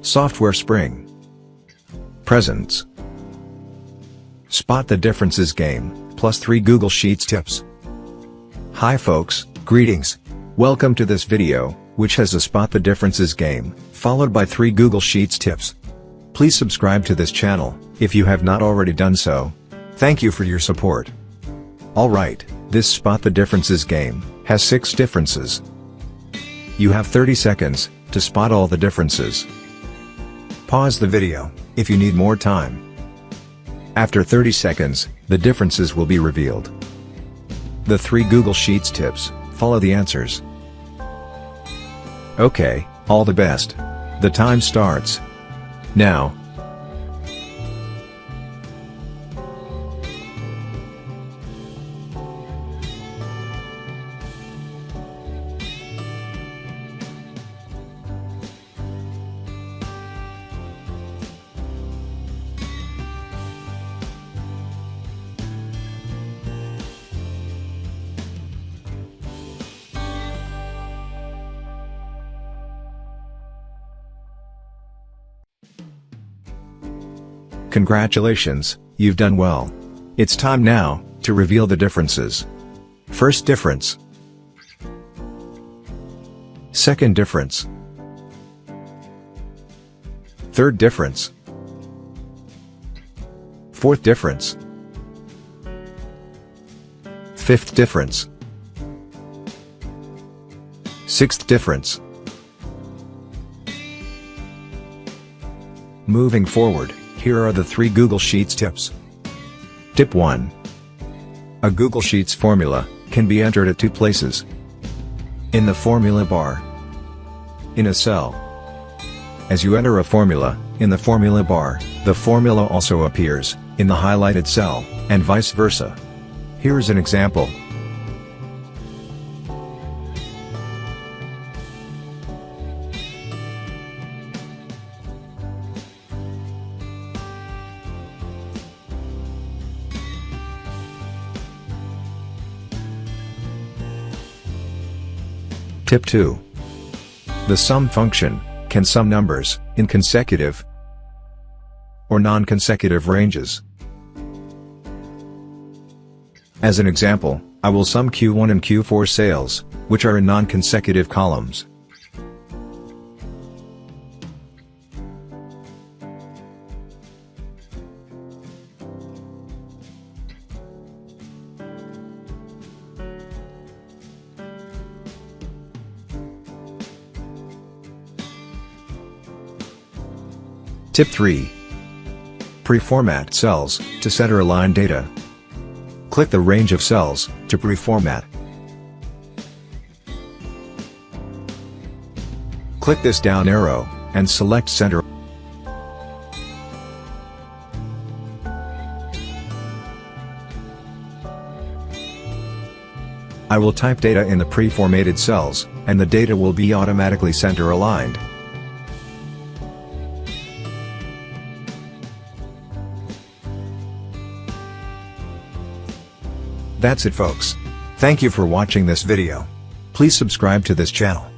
Software Spring. Presents. Spot the differences game, plus 3 Google Sheets tips. Hi folks, greetings. Welcome to this video, which has a Spot the Differences game, followed by 3 Google Sheets tips. Please subscribe to this channel, if you have not already done so. Thank you for your support. Alright, this Spot the Differences game has 6 differences. You have 30 seconds to spot all the differences. Pause the video if you need more time. After 30 seconds, the differences will be revealed. The 3 Google Sheets tips, follow the answers. Okay, all the best. The time starts now. Congratulations, you've done well. It's time now to reveal the differences. First difference. Second difference. Third difference. Fourth difference. Fifth difference. Sixth difference. Moving forward, here are the 3 Google Sheets tips. Tip 1. A Google Sheets formula can be entered at 2 places. In the formula bar. In a cell. As you enter a formula, in the formula bar, the formula also appears in the highlighted cell, and vice versa. Here is an example. Tip 2. The sum function can sum numbers in consecutive or non-consecutive ranges. As an example, I will sum Q1 and Q4 sales, which are in non-consecutive columns. Tip 3. Pre-format cells to center-align data. Click the range of cells to pre-format. Click this down arrow and select Center. I will type data in the pre-formatted cells, and the data will be automatically center-aligned. That's it folks. Thank you for watching this video. Please subscribe to this channel.